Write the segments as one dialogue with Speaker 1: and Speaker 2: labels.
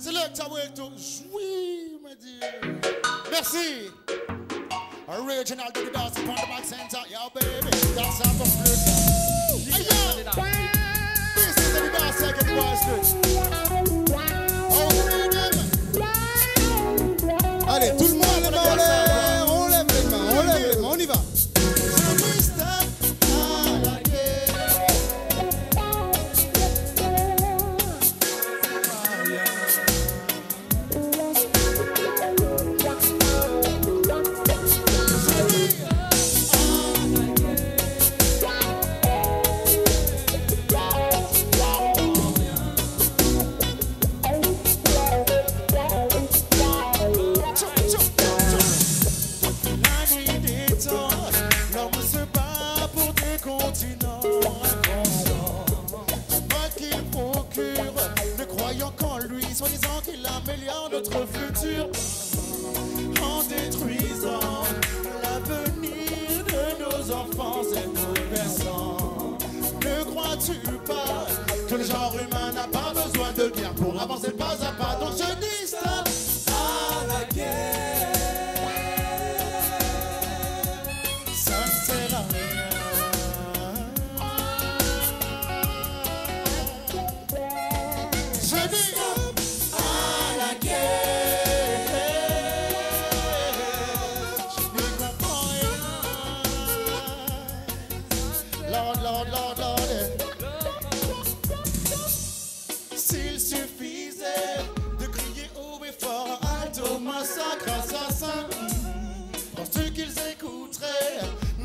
Speaker 1: C'est là que ça va être joué, me dit. Merci. Original to the dance upon the back center. Yo, baby, that's how the flip. Hey, yo. This is the dance second voice. Oh, allez, tout le monde, on lève les mains, on y va.
Speaker 2: Soi-disant qu'il améliore notre futur en détruisant l'avenir de nos enfants et bouleversant. Ne crois-tu pas que le genre humain n'a pas besoin de guerre pour avancer pas à pas? Donc je dis stop à la guerre. Ça ne sert à rien. Je dis stop. S'il suffisait de crier haut et fort, alto, massacre, assassin, penses-tu qu'ils écouteraient?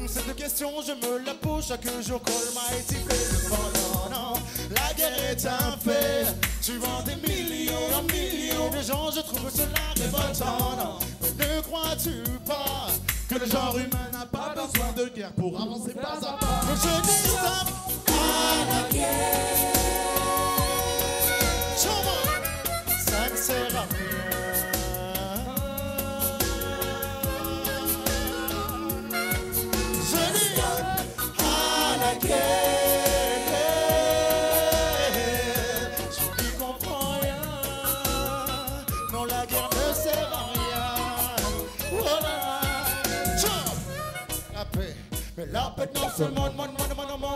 Speaker 2: Cette question, je me la pose chaque jour, qu'Almighty fait. Cependant, non, la guerre est un fait. Tuant des millions de gens, je trouve cela révoltant. Non, mais ne crois-tu pas que le genre humain n'a pas besoin de guerre pour avancer pas à pas? Je dis stop à la guerre. Ça ne sert à rien. Je dis stop à la guerre. Je n'y comprends rien. Non, la guerre ne sert à rien. Voilà. La paix. Mais la paix dans ce monde,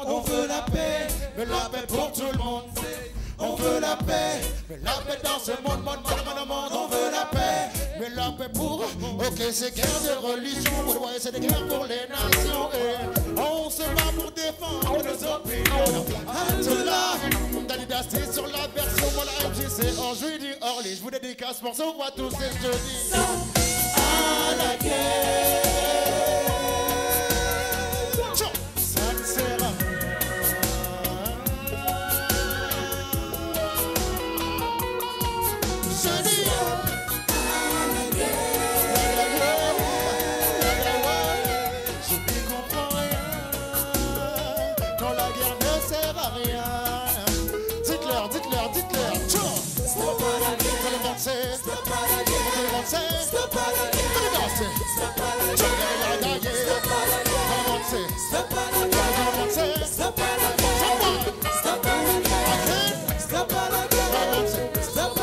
Speaker 2: on veut la paix. Mais la paix pour tout le monde. On veut la paix, mais la paix dans ce monde, on veut la paix, mais la paix pour... Ok, c'est guerre de religion, ouais, c'est des guerres pour les nations, et on se bat pour défendre nos opinions. Atela, Dalidasté sur la version, voilà, MJC, en juillet du Orly, je vous dédicace ce morceau, moi tous ces jeudis. À la guerre. Ça ne sert à rien. Stop à la guerre. Stop à la guerre. Stop à la guerre. Stop à la guerre. Stop à la guerre. Stop à la guerre. Stop à la guerre. Stop à la guerre. Stop à la guerre. Stop à la guerre. Stop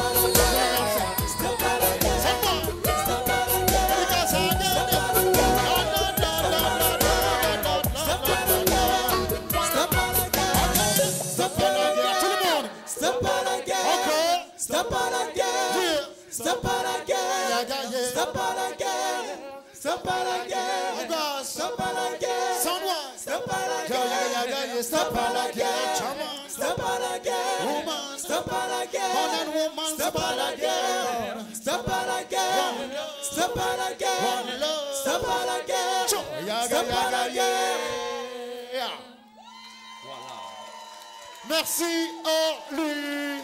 Speaker 2: à la guerre. Stop à la guerre. Stop à la guerre. Stop à la guerre. Tout le monde. Stop à la guerre. Stop à la guerre. Stop à la guerre. Stop à la guerre. Stop à la guerre. Stop à la guerre. Sans moi. Stop à la guerre. Stop à la guerre. Stop à la guerre. Stop à la guerre. Stop à la guerre. Stop à la guerre. Stop à la guerre. Stop à la guerre. Stop à la guerre.
Speaker 1: Merci, Orly.